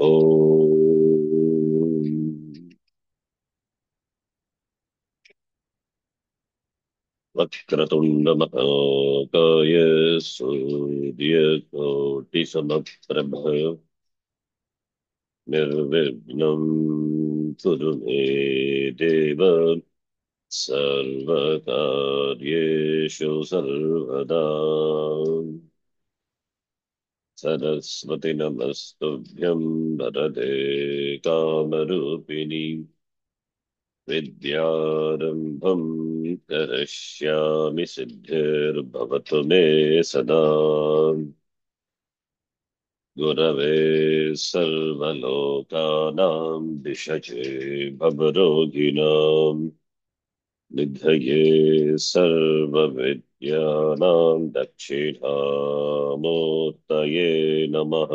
ॐ वक्रतुण्डमहाकाय सूर्यकोटिसमप्रभ निर्विघ्नं कुरु मे देव सर्वकार्येषु सर्वदा सरस्वति नमस्तुभ्यं वरदे कामरूपिणि विद्यारम्भं करिष्यामि सिद्धिर्भवतु मे सदा गुरवे सर्वलोकानां विषजे भवरोगिणां निधये सर्वविद्यानां दक्षिणामूर्तये नमः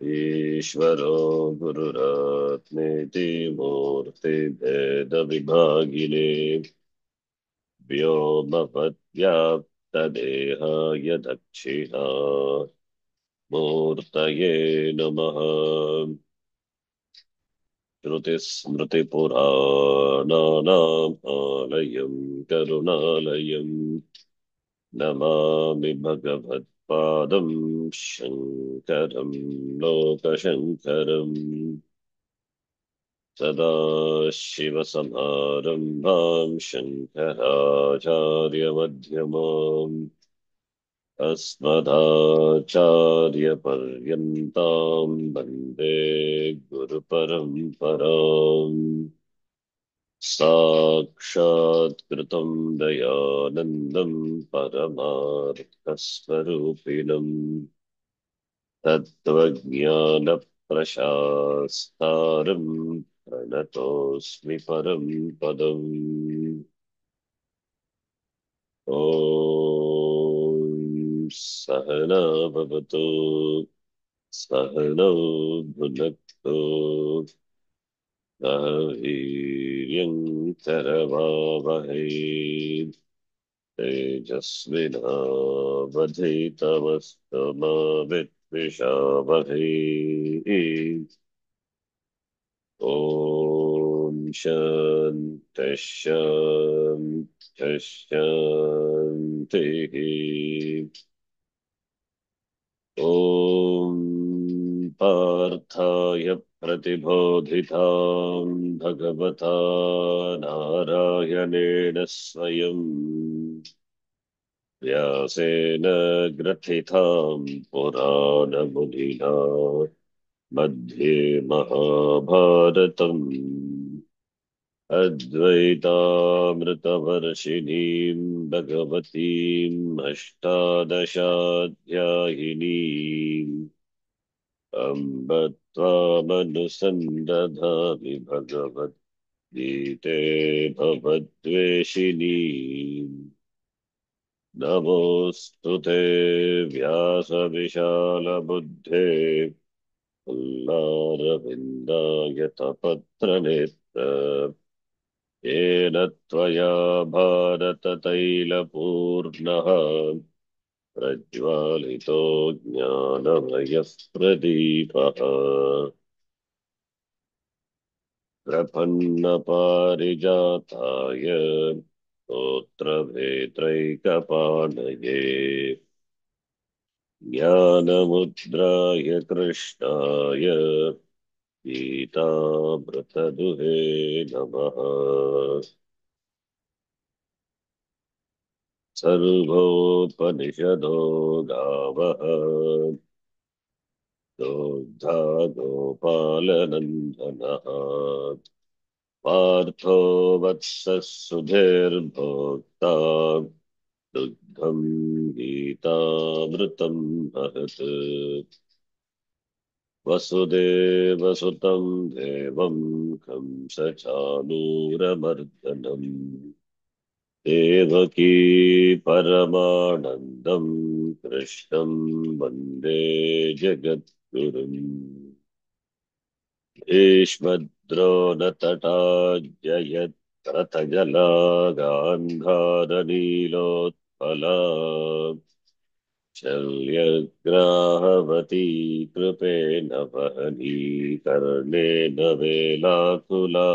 ईश्वरो गुरुरात्मेति मूर्तिभेदविभागिने व्योमवद्व्याप्तदेहाय दक्षिणामूर्तये नमः श्रुतिस्मृतिपुराणानाम् आलयं करुणालयम् नमामि भगवत्पादं शङ्करं लोकशङ्करम् सदाशिवसमारम्भां शङ्कराचार्यमध्यमाम् अस्मदाचार्यपर्यन्तां वन्दे गुरुपरम्पराम् साक्षात्कृतं दयानन्दं परमार्थस्वरूपिणम् तत्त्वज्ञानप्रशास्तारं प्रणतोऽस्मि परं पदम् ॐ सहना भवतु सहनौ भुनक्तु सह वीर्यं करवावहै तेजस्विनावधीतमस्तु मा विद्विषावहै ॐ शान्तिः शान्तिः शान्तिः ॐ पार्थाय प्रतिबोधितां भगवता नारायणेन स्वयं व्यासेन ग्रथितां पुराणमुनिना मध्ये महाभारतम् अद्वैतामृतवर्षिणीं भगवतीम् अष्टादशाध्यायिनीम् अम्ब त्वामनुसन्दधामि भगवद्गीते भवद्वेषिणीम् नमोऽस्तु ते व्यासविशालबुद्धे पुल्लारविन्दायतपत्रनेत्र येन त्वया भारततैलपूर्णः प्रज्वालितो ज्ञानमयः प्रदीपः प्रपन्नपारिजाताय स्तोत्रवेत्रैकपाणये ज्ञानमुद्राय कृष्णाय गीतामृतदुहे नमः सर्वोपनिषदो गावः दोग्धा गोपालनन्दनः पार्थो वत्सः सुधीर्भोक्ता दुग्धं गीतामृतं महत् वसुदेवसुतं देवं कंसचाणूरमर्दनम् देवकी परमानन्दं कृष्णं वन्दे जगद्गुरुम् भीष्मद्रोणतटा जयद्रथजला गान्धारनीलोत्पला शल्यग्राहवती कृपेण वहनी कर्णेन वेलाकुला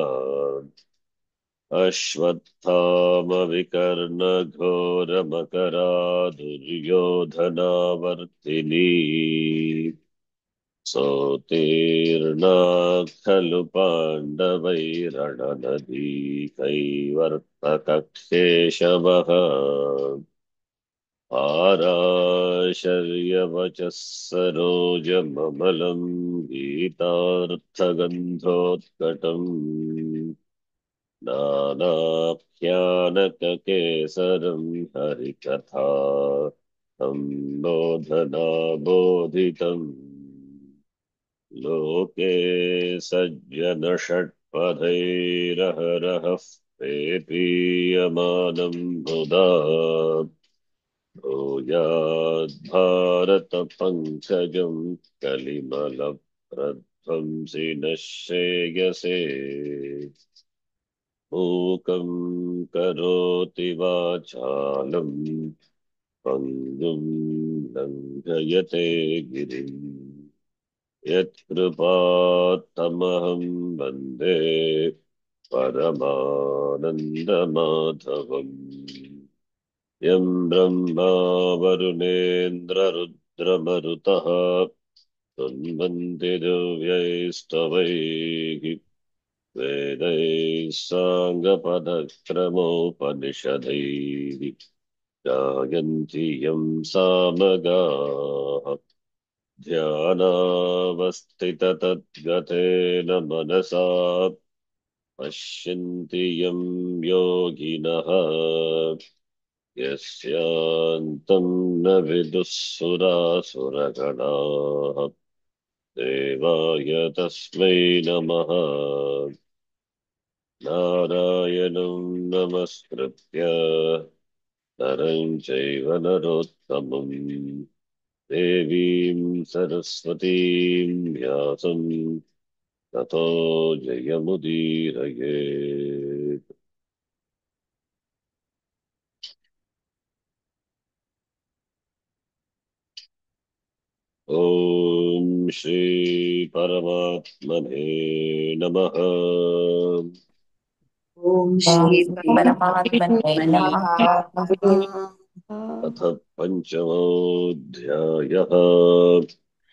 अश्वत्थामविकर्णघोरमकरा दुर्योधनावर्तिनी सोत्तीर्णा खलु पाण्डवैरणनदी कैवर्तकक्षेशवः आराशर्यवचः सरोजममलम् गीतार्थगन्धोत्कटम् नानाख्यानककेसरम् हरिकथा सम्बोधनाबोधितम् लोके सज्जनषट्पदैरहरहः पेपीयमानम् मुदा भूयाद्भारतपङ्कजम् कलिमलप्रध्वंसि नः श्रेयसे मूकं करोति वाचालं पङ्गुं लङ्घयते गिरिम् यत्कृपात्तमहं वन्दे परमानन्दमाधवम् यं ब्रह्मा वरुणेन्द्ररुद्रमरुतः तन्वन्ति दिव्यैस्तवैः वेदैः साङ्गपदक्रमोपनिषदैः गायन्ति यं सामगाः ध्यानावस्थिततद्गतेन मनसा पश्यन्ति यं योगिनः यस्यान्तं न विदुः सुरासुरगणाः देवाय तस्मै नमः नारायणं नमस्कृत्य नरं चैव नरोत्तमं देवीं सरस्वतीं व्यासं ततो जयमुदीरयेत्। ॐ श्री परमात्मने नमः। ॐ ॐ श्री परमात्मने नमः। अथ पञ्चमोऽध्यायः।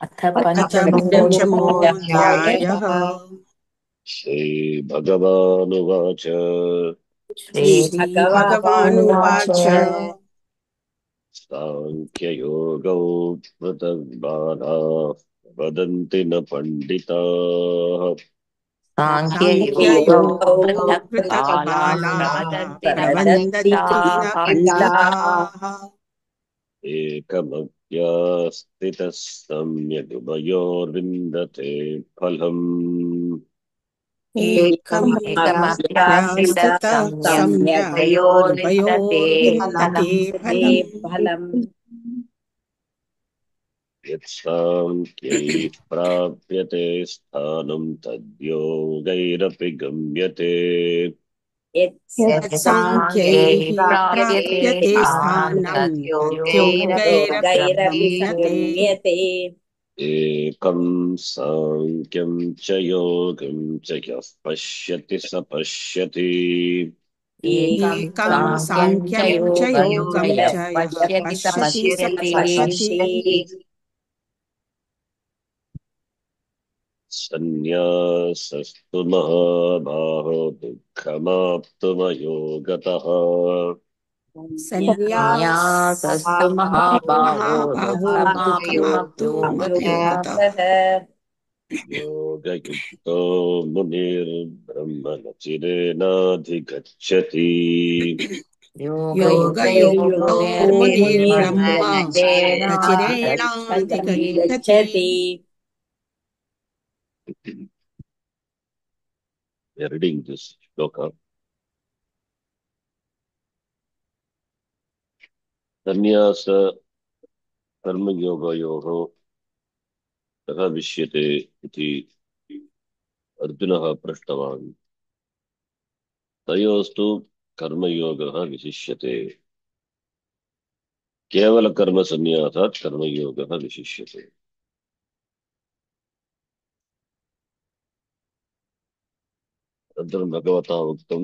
अथ अथ पञ्चमोऽध्यायः। पञ्चमोऽध्यायः। श्रीभगवानुवाच श्रीभगवानुवाच श्रीभगवानुवाच साङ्ख्ययोगौ पृथग्बाधाः वदन्ति न पण्डिताः साङ्ख्ययोगौ साङ्ख्ययोगो पृथक् पृथक् बालाः बालाः प्रवदन्ति न प्रवदन्ति न पण्डिताः। पण्डिताः एकमप्यास्थितः सम्यगुभयोर्विन्दते फलम् एकमप्याश्रितः एकमप्यास्थितः सम्यक् सम्यग् उभयोर्विन्दते उभयोर्विन्दते फलम्। फलम् यत्साङ्ख्यैः प्राप्यते स्थानं तद्योगैरपि गम्यते यत्साङ्ख्यैः यत्साङ्ख्यैः प्राप्यते प्राप्यते स्थानं स्थानं तद्योगैरपि तद्योगैरपि गम्यते। गम्यते एकं साङ्ख्यं च योगं च यः पश्यति स पश्यति एकं एकं साङ्ख्यं च साङ्ख्यं च योगं च योगं यः च यः पश्यति स पश्यति स पश्यति। पश्यति सन्न्यासस्तु महाबाहो दुःखमाप्तुमयो गतः सन्न्यासस्तु महाबाहो महाबाहो दुःखमाप्तुमभ्यो दुःखमाप्तुमभ्यो गतः। गतः योगयुक्तो मुनिर्ब्रह्मणचिरेणाधिगच्छति योगयुक्तो योगयुक्तो मुनिर्ब्रह्म मुनिर्ब्रह्मचर्येणाधिगच्छति। नचिरेणाधिगच्छति We are reading this shloka. संन्यास कर्मयोगयोः कः विष्यते इति अर्जुनः पृष्टवान्। तयोस्तु कर्मयोगः विशिष्यते। केवलकर्मसन्न्यासात् कर्मयोगः विशिष्यते। अनन्तरं भगवता उक्तं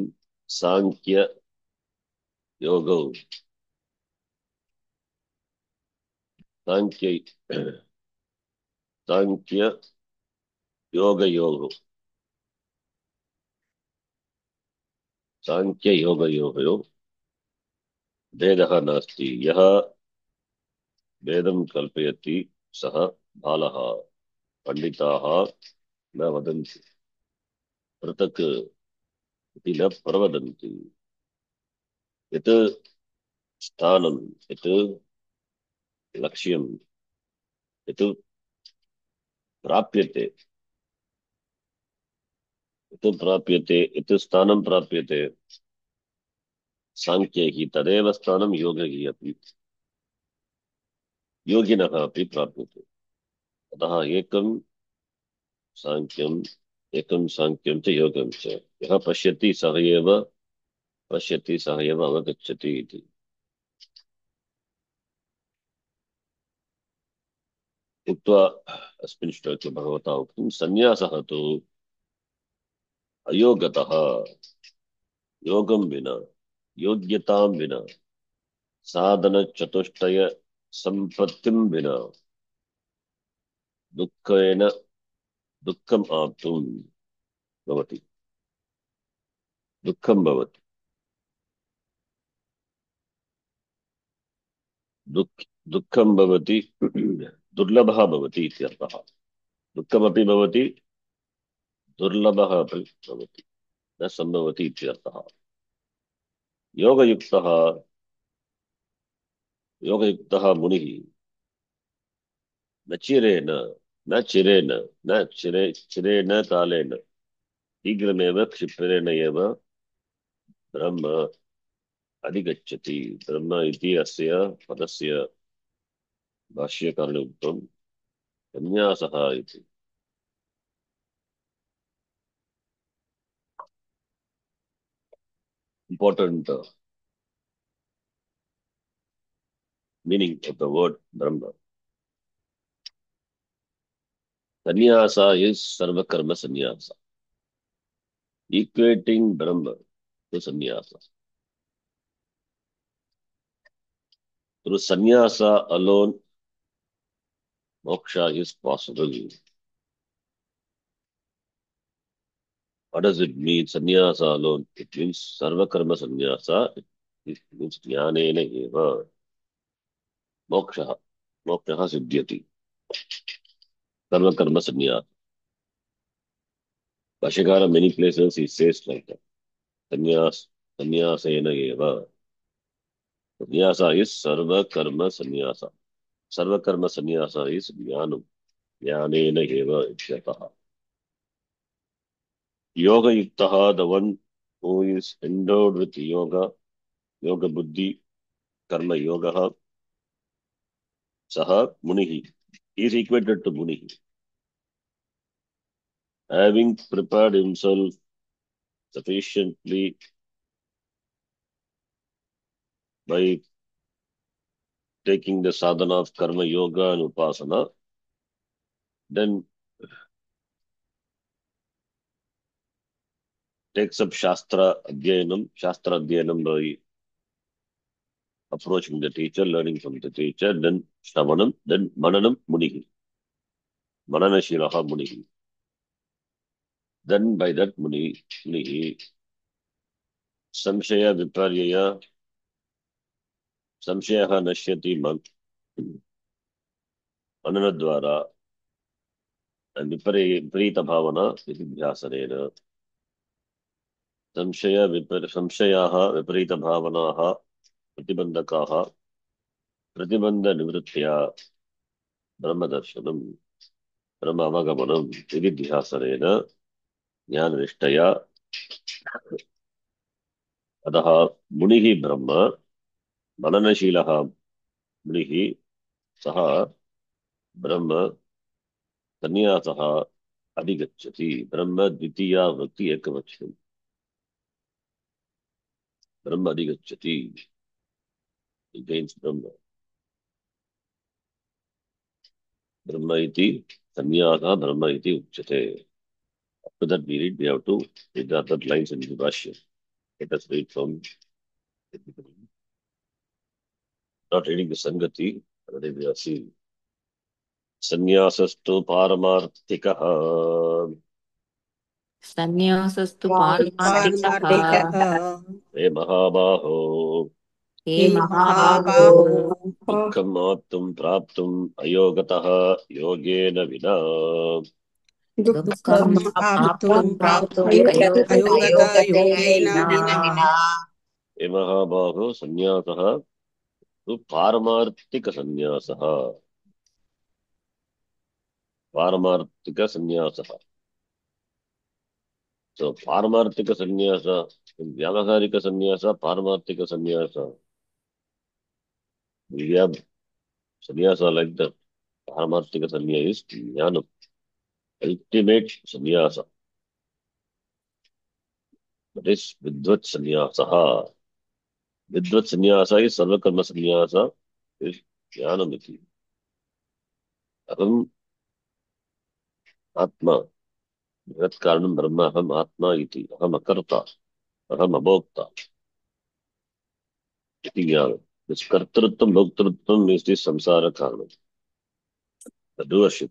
साङ्ख्ययोगौ साङ्ख्य साङ्ख्ययोगयोः साङ्ख्ययोगयोः भेदः नास्ति। यः भेदं कल्पयति सः बालः। पंडिताः न वदन्ति, पृथक् इति न प्रवदन्ति। यत् स्थानं, यत् लक्ष्यं, यत् प्राप्यते, यत् स्थानं प्राप्यते सांख्यैः, तदेव स्थानं योगैः अपि, योगिनः अपि प्राप्यते। अतः एकं सांख्यं च योगं च यः पश्यति सः एव अवगच्छति इति। उक्त्वा अस्मिन् श्लोके भगवता उक्तं सन्न्यासः तु अयोगतः, योगं विना, योग्यतां विना, साधन चतुष्टय संपत्तिं विना दुःखेन दुःखम् आप्तुं भवति, दुःखं भवति, दुःखं भवति, दुर्लभः भवति इत्यर्थः। दुःखमपि भवति, दुर्लभः अपि भवति, न सम्भवति इत्यर्थः। योगयुक्तः मुनिः न चिरेण चिरेण कालेन शीघ्रमेव क्षिप्रेण एव ब्रह्म अधिगच्छति। ब्रह्म इति अस्य पदस्य भाष्यकारेण उक्तं सन्न्यासः इति। Important meaning of the word Brahma. Sannyasa is sarvakarma sannyasa, equating Brahma to sannyasa. Through sannyasa alone, moksha is possible. What does it mean, sannyasa alone? It means sarvakarma sannyasa. It means jnanena eva moksha siddhyati. Sarvakarma sannyasa. Bhashyakara many places he says like that. Sannyasena eva. Sannyasa is sarvakarma sannyasa. Sarvakarma sannyasa is jnanam. Jnanena eva ityatah. Yoga yuktaha, the one who is endowed with yoga buddhi, karma yoga, saha munihi. He is equated to munihi. Having prepared himself sufficiently by taking the sadhana of karma yoga and upasana, then takes up shastra adhyanam by approaching the teacher, learning from the teacher, then shravanam, then mananam munihi. Mananashilaha munihi. Then by that munihi, samshaya viparyaya, samshayaha nashyati mananadvara, and viparita bhavana vidhyasanena. संशयाः विपरीतभावनाः प्रतिबन्धकाः प्रतिबन्धनिवृत्त्या ब्रह्मदर्शनं ब्रह्म अवगमनं विधिध्यासनेन ज्ञाननिष्ठया। अतः मुनिः ब्रह्म, मननशीलः मुनिः सः ब्रह्म सन्न्यासः अधिगच्छति। ब्रह्म द्वितीया वृत्ति एकवचनं। ब्रह्म अधिगच्छति, he gains Brahma. Brahma iti, sannyasa Brahma iti uchyate. After that we read, we have to read the other lines in the Bhashya. Let us read from, not reading the Sangati, already we are seeing. Sannyasastu paramarthikaha, సన్యాసస్తు పారమార్థికః पारमार्थिकः हे महाबाहो, हे हे महाबाहो महाबाहो दुःखम् आप्तुम् प्राप्तुम् अयोगतः योगेन विना దుఃఖం दुःखम् ఆప్తుం आप्तुम् ప్రాప్తుం अयोगत योगेन అయోగతేన विना हे महाबाहो सन्न्यासः तु पारमार्थिकसन्न्यासः पारमार्थिकसन्न्यासः So पारमार्थिकसन्न्यास व्यावहारिकसन्न्यास पारमार्थिकसन्न्यास we have sannyasa like that. Paramarthika is jnana, ultimate sannyasa. That is vidvat sannyasa. Vidvat sannyasa is sarvakarma sannyasa is jnanamiti. Aham atma, jagat karanam brahma aham atma iti. Aham akarta, aham abhokta. Iti jnana. This kartrutvam, bhoktrutvam is the samsara karanam. The doership.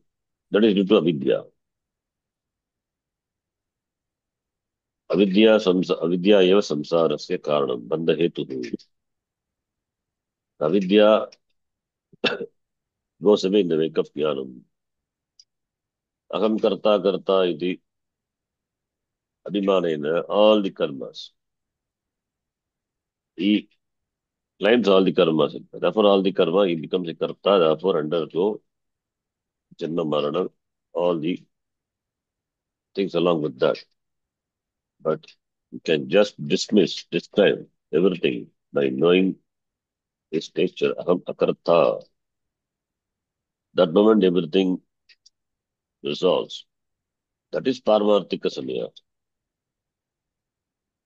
That is due to avidya. Avidya eva samsarasya karanam. Bandha hetu. Avidya goes away in the wake of jnanam. Aham karta iti abhimanena all the karmas. He climbs all the karmas. Therefore, all the karma, he becomes a karta, therefore undergo janma marana, all the things along with that. But you can just dismiss, disclaim everything by knowing his nature, aham akarta. That moment everything resolves. That is Paramarthika Samya.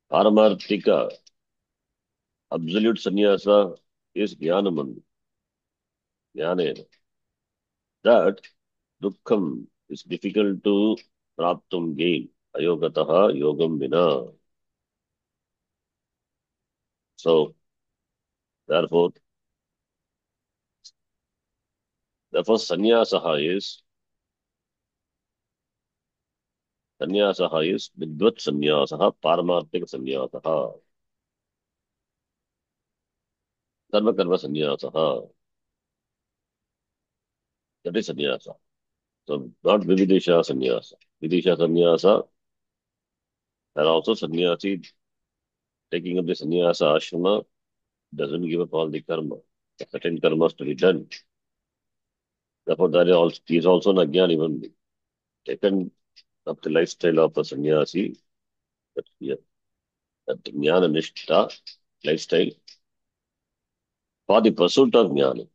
Paramarthika, absolute sannyasa is Jnanaman. Jnanena. That dukkham is difficult to praptum gain. Ayogataha yogam vina. So, therefore sannyasaha is vidvat sannyasaha, paramarthika sannyasaha, karma karma sannyasaha. That is sannyasa. So, not vividisha sannyasa. Vidisha sannyasa, and also sannyasi taking up the sannyasa ashrama doesn't give up all the karma. Certain karmas to be done. Therefore, he is also an ajnani even taken up the lifestyle of a sannyasi, that, yeah, that jnana nishtha lifestyle for the pursuit of jnana.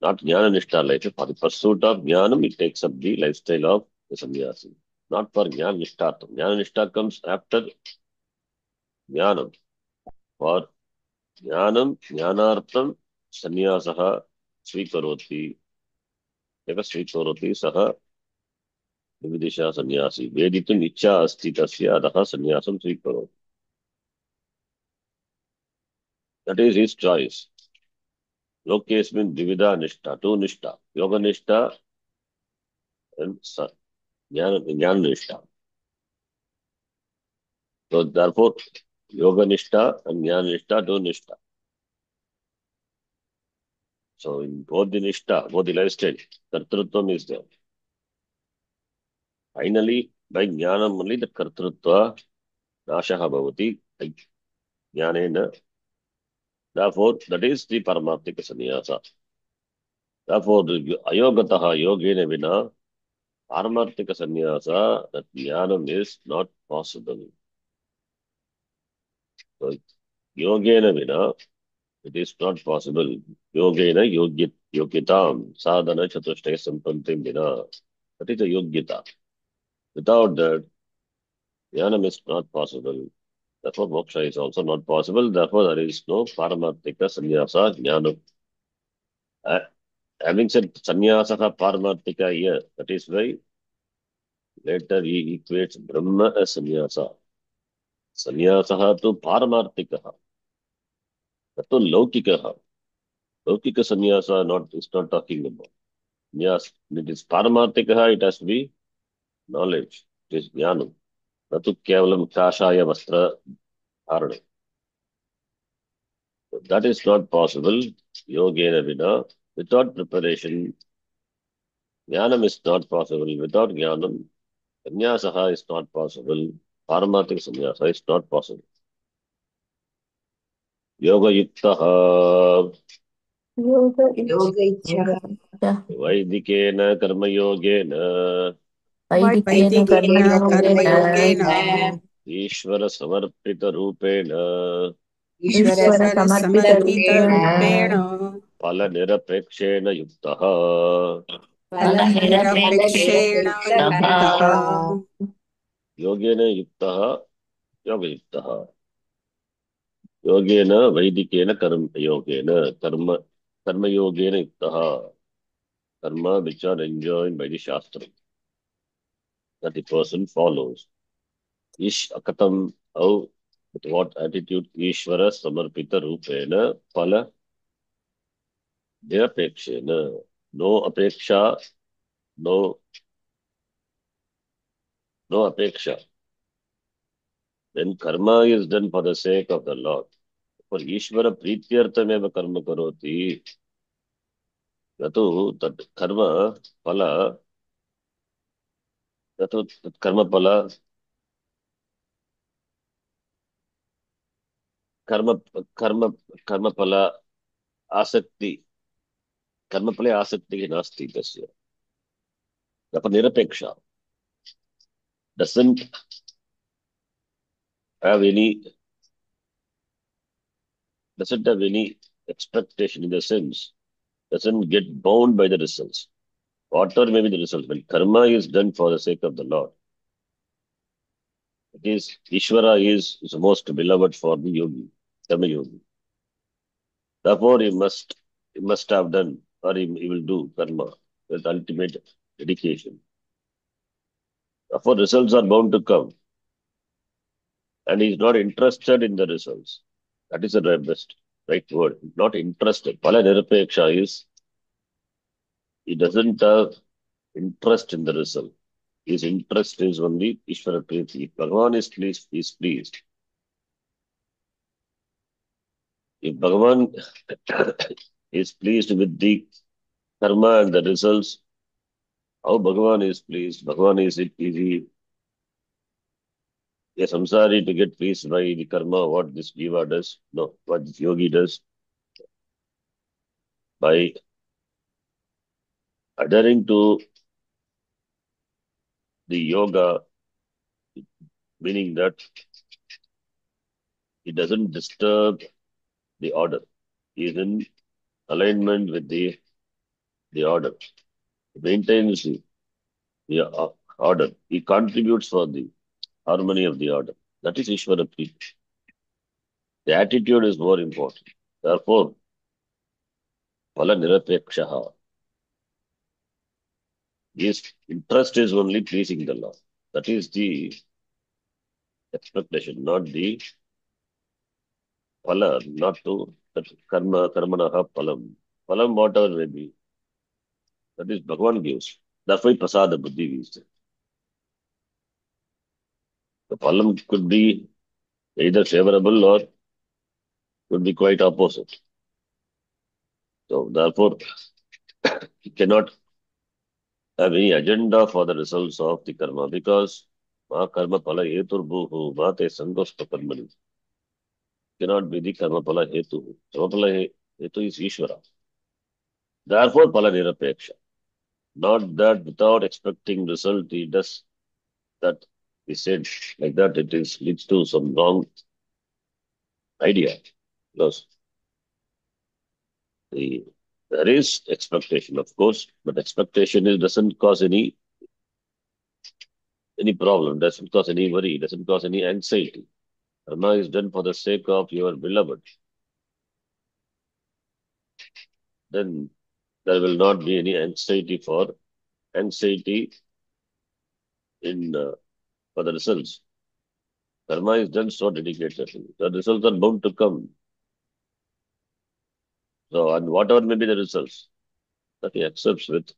Not jnana nishtha lifestyle, for the pursuit of jnanam, it takes up the lifestyle of the sannyasi. Not for jnana nishtha. Jnana nishtha comes after jnanam. For jnanam, jnanartham, sannyasaha svikaroti. Eka svikaroti saha vividisha sannyasi. Veditum ichha asti tasya adaha sannyasam svikaroti. That is his choice. Lokesmin divida nishtha, two nishtha, yoga nishtha and jnana nishtha. So therefore, yoga nishtha and jnana nishtha, two nishtha. So in both the nishtha, both the lifestyle, kartrutvam is there. Finally, by jnanam only the kartrutva nashaha bhavati, jnanena. Therefore, that is the paramarthika sannyasa. Therefore, ayogataha yogena vina, paramarthika sannyasa, that jnanam is not possible. So, yogena vina, it is not possible. Yogena yogitam, sadhana chatushtaya sampantim vina. That is a yogita. Without that, jnanam is not possible. Therefore, moksha is also not possible. Therefore, there is no paramarthika sannyasa jnanam. Having said sannyasa paramartika here, that is why later he equates Brahma as sannyasa. Sannyasa to paramartika, that to laukika. Laukika sannyasa not is not talking about. Yes, it is paramartika, it has to be knowledge. It is jnanam. Not to kevalam kashaya vastra dharana. That is not possible. Yogena vina, without preparation, jnanam is not possible. Without jnanam, sannyasa is not possible. Paramarthika sannyasa is not possible. Yoga yuktaha yoga yoga इच्छः vaidikena karma yogena वैदिकेन वैदिकेन कर्मयोगेन कर्मयोगेन ishvara samarpita rupena ईश्वर ईश्वर समर्पित समर्पित रूपेण रूपेण phala nirapekshena yuktaha फलनिरपेक्षेण युक्तः yogena yuktaha yoga yuktaha योगेन वैदिकेन कर्म योगेन कर्म योगेन युक्तः कर्म which are enjoined by the shastra that the person follows. Ish akatam how with what attitude Ishvara samarpita rupena phala nirapekshena no apeksha no apeksha. When karma is done for the sake of the Lord, for Ishvara prityartameva karma karoti, that karma phala that karma phala कर्म कर्म कर्मफल आसक्ति कर्मफले आसक्तिः नास्ति तस्य निरपेक्षा doesn't have any expectation in the sense doesn't get bound by the results whatever may be the results when karma is done for the sake of the Lord it is Ishvara is the most beloved for the yogi karma yogi therefore he must have done or he will do karma with ultimate dedication therefore results are bound to come and he's not interested in the results. That is the best right word. Not interested. Phala nirapeksha is he doesn't have interest in the result. His interest is only Ishvara Priti. If Bhagavan is pleased, he is pleased. If Bhagavan is pleased with the karma and the results, how Bhagavan is pleased? Bhagavan is easy. A samsari to get pleased by the karma, what this jiva does, no, what this yogi does, by adhering to the yoga, meaning that it doesn't disturb the order. He is in alignment with the order. He maintains the order. He contributes for the harmony of the order. That is Ishvara Preeti. The attitude is more important. Therefore, Phala Nirapekshaha. His interest is only pleasing the Lord. That is the expectation, not the phala, not to karmanaha phalam. Phalam, whatever may be, that is Bhagavan gives. Therefore, prasada buddhi gives. The phalam could be either favorable or could be quite opposite. So therefore, he cannot have any agenda for the results of the karma because ma karma phala hetur bhuhu ma te sangosta karmani cannot be the karma phala hetu. Karma phala hetu is Ishvara. Therefore, phala nirapeksha. Not that without expecting result he does that. He said like that it is leads to some wrong idea because there is expectation, of course, but expectation doesn't cause any problem, doesn't cause any worry, doesn't cause any anxiety. Karma is done for the sake of your beloved. Then There will not be any anxiety in for the results. Karma is done so dedicatedly. The results are bound to come. So, and whatever may be the results, that he accepts with,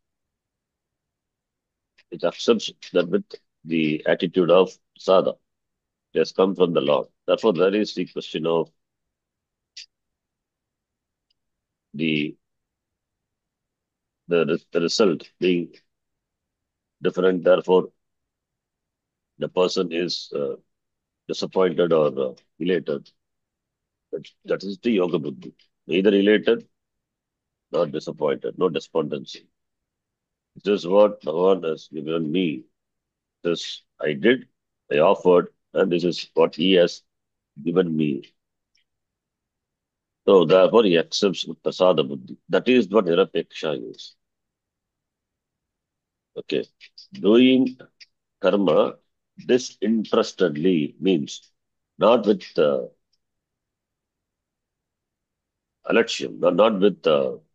it accepts that with the attitude of sadha. It has come from the Lord. Therefore, there is the question of the the result being different. Therefore, the person is disappointed or elated. That is the yoga buddhi. Neither elated nor disappointed, no despondency. This is what Bhagavan has given me. This I did, I offered, and this is what he has given me. So therefore he accepts with prasada buddhi. That is what nirapeksha is. Okay. Doing karma disinterestedly means not with alatsham, not with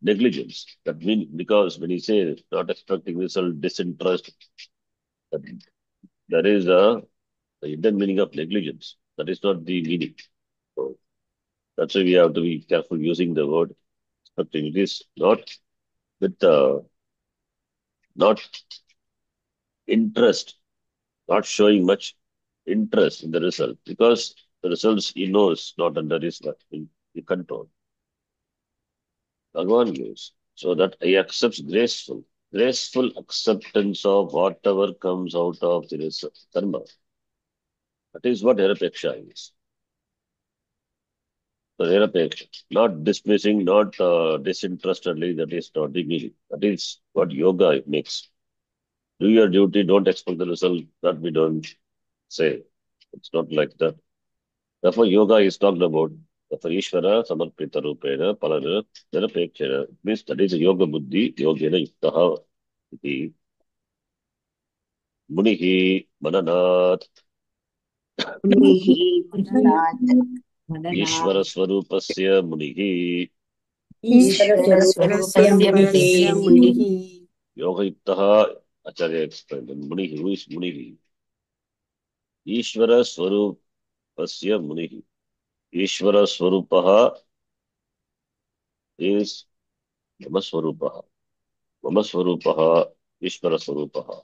negligence. That means because when he says not expecting result, disinterest, that there is the hidden meaning of negligence. That is not the meaning. So that's why we have to be careful using the word expecting. It is not with not interest, not showing much interest in the result because the results he knows not under his in control. Bhagavan gives. So that he accepts graceful acceptance of whatever comes out of the karma. That is what Nirapeksha is. So Nirapeksha, not dismissing, not disinterestedly, that is not the meaning. That is what yoga makes. Do your duty, don't expect the result. That we don't say. It's not like that. Therefore, yoga is talked about. Therefore, Ishvara samarpita rupena palana nirapekshana. It means that is a yoga buddhi, yogena yuktaha iti munihi mananat मुनिः मननात् Ishvara swarupasya munihi ईश्वरस्वरूपस्य ईश्वरस्वरूपस्य मुनिः मुनिः yoga yuktaha acharya explained. Munihi, who is munihi? Ishvara swarupasya munihi. Ishvara swarupaha is mama swarupaha. Mama swarupaha Ishvara swarupaha.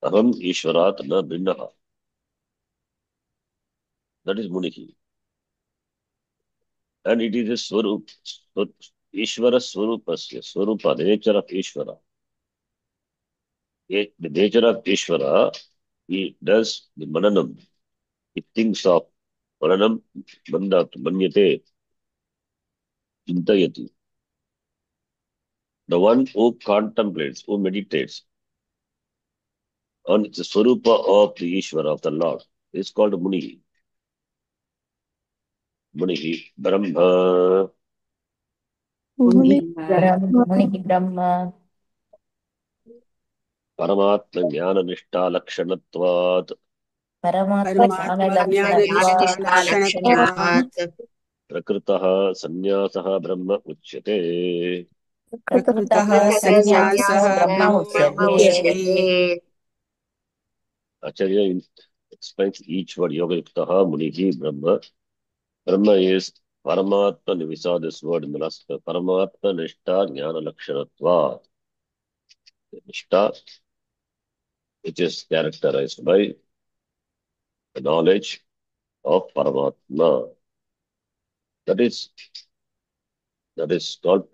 Aham Ishvarat na bhinnaha. That is Munihi. And it is a Swarup. Ishvara Swarupasya. Swarupa, the nature of Ishvara. The nature of Ishvara, he does the Mananam. He thinks of Mananam, Mandat, Manyate, Chintayati. The one who contemplates, who meditates on the Swarupa of the Ishvara, of the Lord, is called Munihi. Munihi, Brahma. मुनिः मुनिः ब्रह्म परमात्म ज्ञान निष्ठा लक्षणत्वात् परमात्मज्ञानलक्षणत्वात् परमात्मज्ञाननिष्ठालक्षणत्वात् प्रकृतः सन्न्यासः ब्रह्म उच्यते कृतः प्रकृतः सन्न्यासः सन्न्यासः ब्रह्म ब्रह्म उच्यते उच्यते Acharya explains each word yoga yuktaha munihi brahma. Brahma is Paramatma. We saw this word in the last Paramatma Nishtha Jnana Lakshanatva. Nishtha, which is characterized by the knowledge of Paramatma. That is called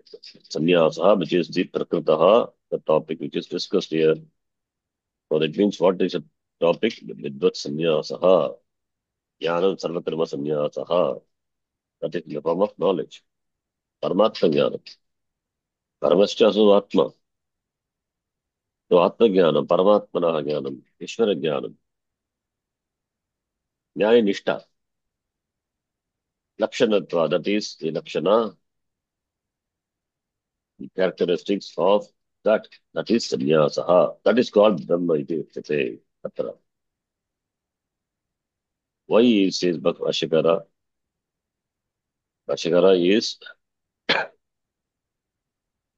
sannyasa, which is the prakritaha, the topic which is discussed here. So that means what is a topic? Vidvat sannyasaha, jnanam sarvakarma sannyasaha. That is in the form of knowledge. Paramatma jnanam. Paramascha su atma. So atma jnanam, paramatmana jnanam, ishvara jnanam. Jnana nishtha. Lakshanatva, that is the lakshana, the characteristics of that. That is sannyasaha. That is called Brahma iti uchyate. Tatra. Why he says Bhashikara? Bhashikara is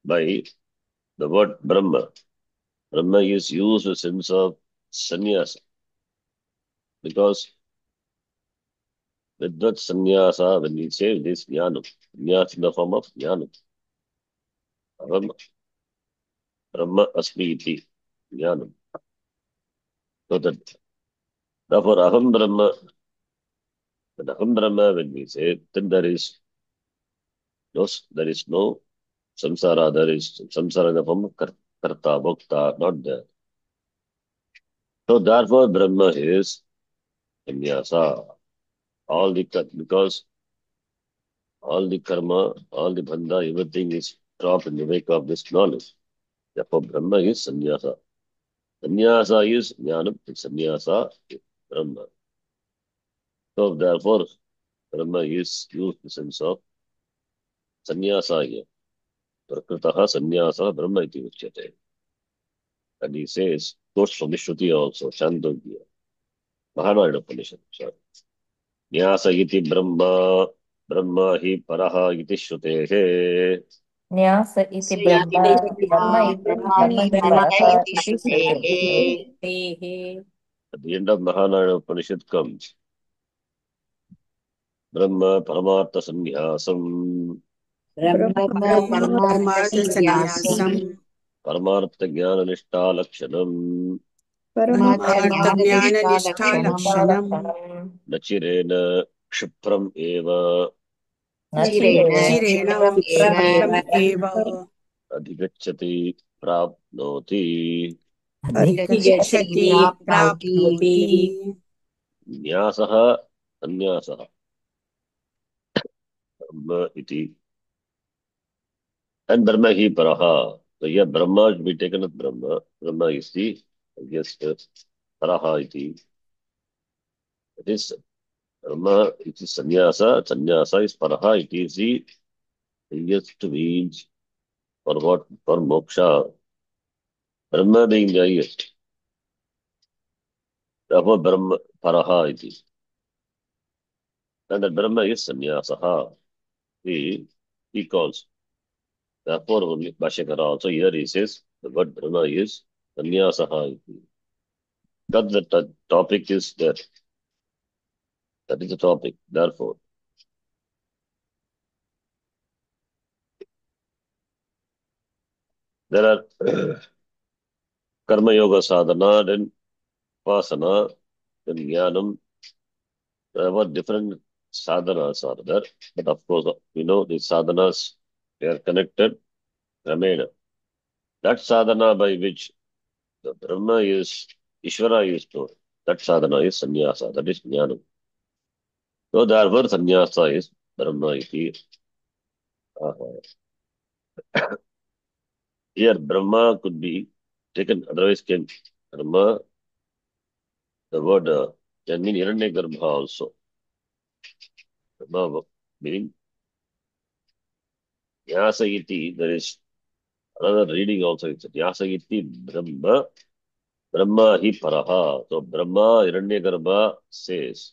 by the word Brahma. Brahma is used in the sense of sannyasa because with that sannyasa, when we say this jnanam, sannyasa in the form of jnanam, aham Brahma asmi iti jnanam. So that therefore aham Brahma, when aham Brahma, when we say, then there is no samsara, there is samsara in the form of karta, bhokta, not there. So therefore Brahma is sannyasa. Because all the karma, all the bandha, everything is dropped in the wake of this knowledge. Therefore, Brahma is sannyasa. Sannyasa is jnanam, sannyasa is Brahma. So therefore, Brahma is used in the sense of sannyasa here. Prakritaha sannyasa Brahma iti uchyate. And he says, quotes from the Shruti also, Chandogya, Mahanayana Upanishad. Sorry. Nyasa iti Brahma, Brahma hi paraha iti Shrutehe. न्यास इति ब्रह्म ब्रह्म इति ब्रह्मा ब्रह्म हि हि परः परः इति इति श्रुतेः श्रुतेः At the end of Mahanayana Upanishad comes, Brahma Paramartha Sannyasam, Brahma परमार्थसन्न्यासम् परमार्थसन्न्यासम् Paramartha Jnana Nishta Lakshanam, परमार्थज्ञाननिष्ठालक्षणम् लक्षणम् Nachirena Kshipram Eva न चिरेण चिरेण क्षिप्रम् क्षिप्रम् एव एव Adhigachati Prapnoti. गच्छति अधिगच्छति प्राप्नोति प्राप्नोति Nyasaha Sanyasaha Brahma iti. And Brahma hi Paraha. So here Brahma should be taken as Brahma. Brahma is the, I guess, Paraha iti. It is Brahma, it is sannyasa. Sannyasa is paraha. It is the highest means for what? For moksha. Brahma being the highest. Therefore, Brahma paraha it is. And that Brahma is sannyasaha. He calls. Therefore, only Bhashyakara also here he says the word Brahma is sannyasaha. That the topic is there. That is the topic. Therefore, there are karma yoga sadhana, then vasana, then jnanam. There were different sadhanas are there. But of course, we know the sadhanas, they are connected. Ramena. That sadhana by which the Brahma is, Ishvara is known. That sadhana is sannyasa. That is jnana. So therefore, sannyasa is Brahma iti. Here, Brahma could be taken, otherwise can Brahma, the word can mean Hiranyagarbha also. Brahma meaning Nyasa iti, there is another reading also. It's Nyasa iti Brahma, Brahma hi paraha. So Brahma Hiranyagarbha says,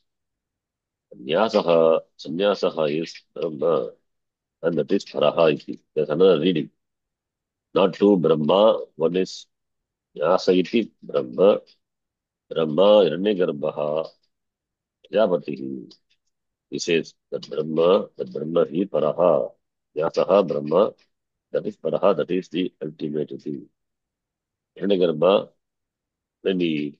Sanyasaha is Brahma, and that is paraha iti. There's another reading. Not two Brahma, one is Nyasa iti Brahma, Brahma Hiranyagarbha, Prajapati. He says that Brahma hi paraha, Nyasaha Brahma, that is paraha, that is the ultimate thing. Hiranyagarbha, when he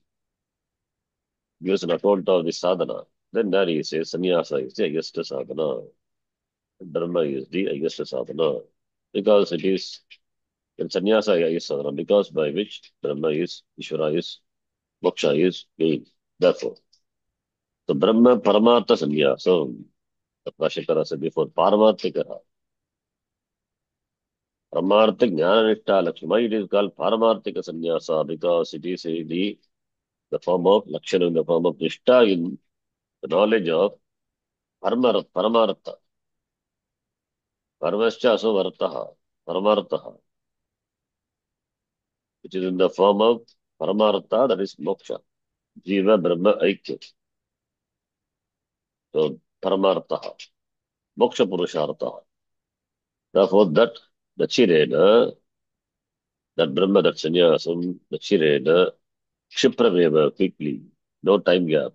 gives an account of the sadhana, then there he says sannyasa is the highest sadhana. Dharma is the highest sadhana. Because it is sannyasa is sadhana, because by which Brahma is, Ishvara is, moksha is gained. Therefore, so Brahma Paramartha sannyasa, the Prashikara said before, Paramarthika. Paramartha Jnana Nishta Lakshma, it is called Paramarthika sannyasa because it is the form of Lakshana, in the form of Nishta in the knowledge of Paramartha. Paramascha so Vartaha, Paramartha, which is in the form of Paramartha, that is moksha. Jiva Brahma Aikya. So Paramartha, moksha Purushartha. Therefore, that Nachirena, that Brahma, that sannyasam, Nachirena, Kshipraveva, quickly, no time gap.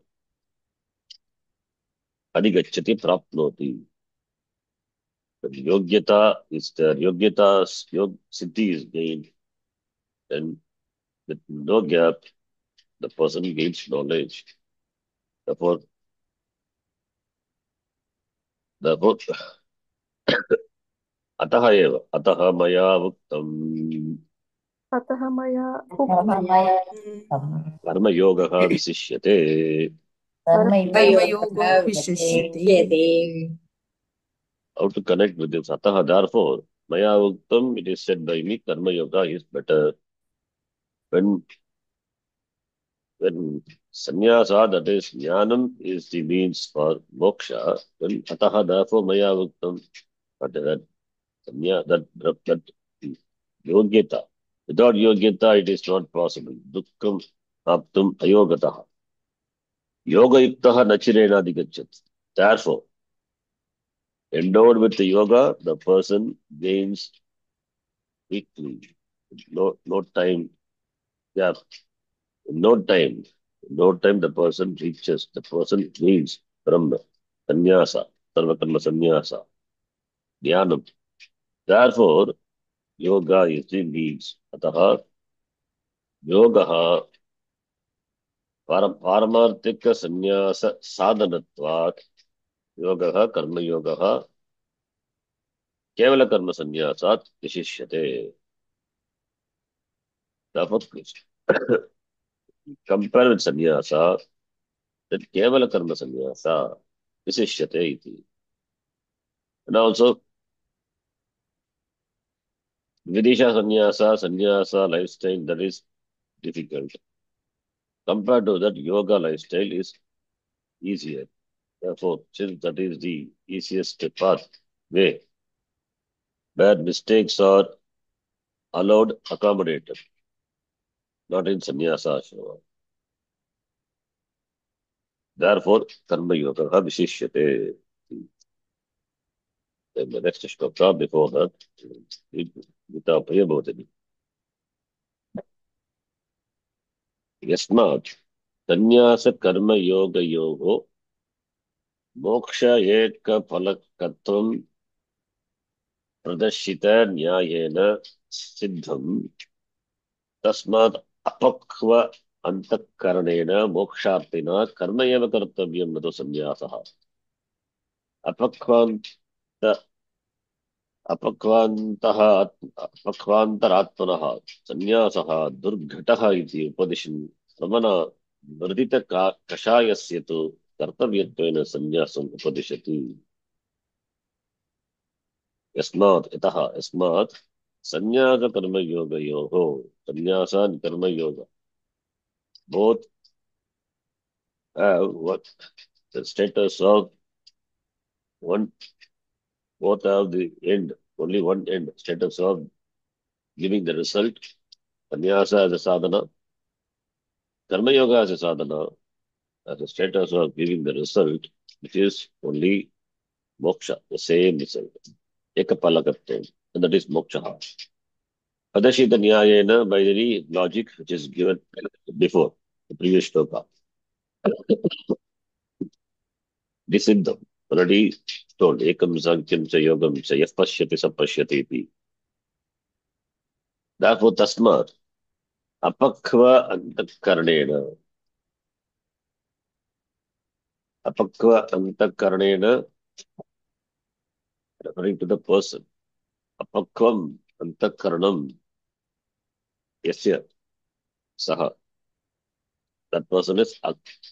Adigachati prapnoti. The yogyata is there. Yogyatas, siddhi is gained. And with no gap, the person gains knowledge. Therefore, therefore, अतः मया उक्तम् अतः मया मया कर्मयोगः विशिष्यते. कर्मयोगो विशिष्यते. How to connect with this? Atah, therefore, maya uktam, it is said by me, karma yoga is better. When sannyasa, that is jnanam, is the means for moksha, then atah, therefore, maya uktam, that yogyata. Without yogyata, it is not possible. Dukkham aptum ayogataha. Yoga yuktaha nachirena digachat. Therefore, endowed with the yoga, the person gains quickly. No time gap. No time. No time the person reaches. The person gains Brahma, sannyasa, sarvakarma sannyasa, jnanam. Therefore, yoga is the means. Ataha, yogaha पारमार्थिक संन्यास साधनत्वात् योगः कर्मयोगः केवल कर्म संन्यासात् विशिष्यते. Therefore, compare with sannyasa, that kevala karma sannyasa visishyate iti. And also, vidisha sannyasa lifestyle, that is difficult. Compared to that, yoga lifestyle is easier. Therefore, since that is the easiest path way, where mistakes are allowed, accommodated, not in sannyasa ashrama. Therefore, karma yoga visishyate. Then the next shloka before that, Gita Priyabodhini. यस्मात् संन्यास कर्म योग योगो मोक्ष एक फलकत्वं प्रदर्शित न्यायेन सिद्धम् तस्मात् अपक्व अंतःकरणेन मोक्षार्थिना कर्म एव कर्तव्यं न तु संन्यासः. अपक्वान्त अपक्वान्तरात्मनः संन्यासः दुर्घटः इति उपदिशन् रमण वर्धित कषायस्य तु कर्तव्यत्वेन संन्यासम् उपदिशति. यस्मात् संन्यास कर्मयोगयोः संन्यास and कर्मयोग both have what the status of one, both have the end, only one end, status of giving the result. Sannyasa as a sadhana, karma yoga as a sadhana, as a status of giving the result, which is only moksha, the same result. Ekapalakatvam, and that is moksha. Padashita nyayena, by the logic which is given before, the previous shloka. Disiddham, already told, ekam sankyam cha yogam cha yaf pashyati sa pashyati iti. Therefore, tasmat, apakva antakaranena, referring to the person. Apakvam antakaranam yasya saha. That person is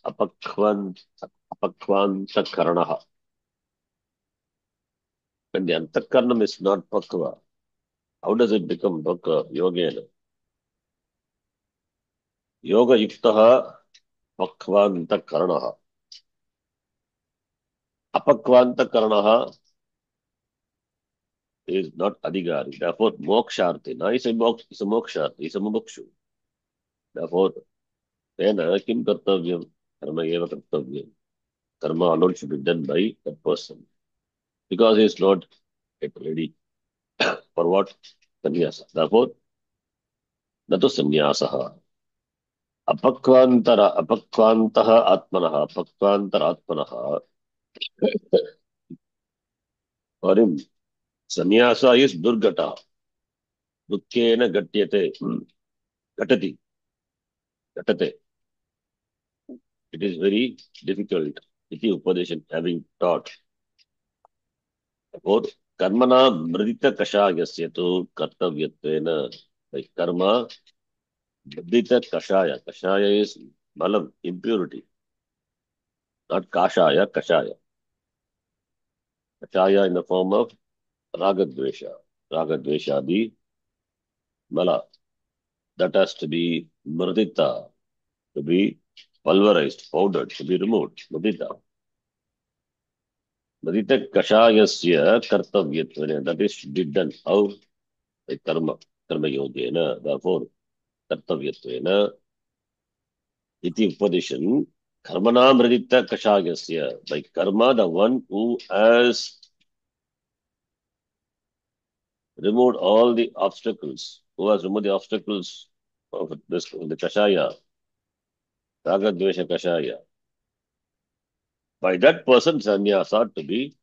apakvantakaranaha. When the antakaranam is not pakva, how does it become pakva? Yogena. Yoga yuktaha pakvantakaranaha. Apakvantakaranaha is not adhigari. Therefore, moksharthi. Now is a moksharthi, is a mumukshu. Therefore, tena kim kartavyam, karma eva kartavyam. Karma alone should be done by that person. Because he is not yet ready. For what? Sannyasa. Therefore, that is sannyasa. अपक्वान्तः आत्मनः अपक्वान्तरात्मनः for him sannyasa is durgata dukkena gatyate gatati gatate. It is very difficult. Iti upadeshan having taught. Therefore, karmana mridita kashayasya tu kartavyatena. By karma, mridita kashaya. Kashaya is malam, impurity. Not kashaya, kashaya. Kashaya in the form of ragadvesha. Ragadveshadi mala. That has to be mridita, to be pulverized, powdered, to be removed. Mridita. Mridita kashayasya kartavyatena. That is should be done. How? By karma. Karma yogena. Therefore, kartavyatena. Iti upadeshan. Karmana mridita kashayasya. By karma, the one who has removed all the obstacles, who has removed the obstacles of this, the kashaya, ragadvesha kashaya. By that person, sannyasa to be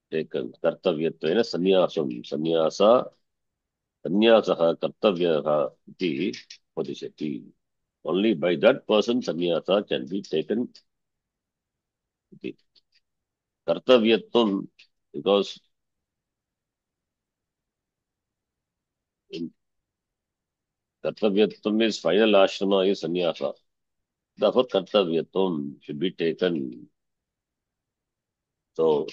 taken. Kartavyatvena sannyasam. Sannyasaha kartavyaha iti padishati. Only by that person, sannyasa can be taken. Iti. Kartavyatvam, because in kartavyatvam is final ashrama is sannyasa. Therefore, kartavyatvam should be taken. So,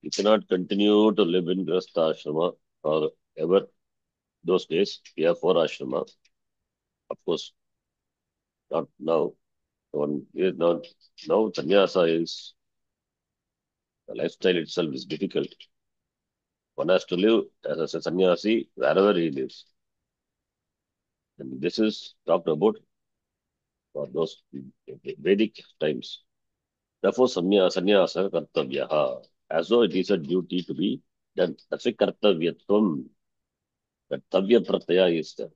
you cannot continue to live in Grastha ashrama or ever. Those days, we have 4 ashramas. Of course, not now. One is not now. Sannyasa is the lifestyle itself is difficult. One has to live as a sannyasi wherever he lives. And this is talked about for those Vedic times. Therefore, sannyasa kartavyaha, as though it is a duty to be done. That's why kartavyatvam. That tavya pratyaya is there.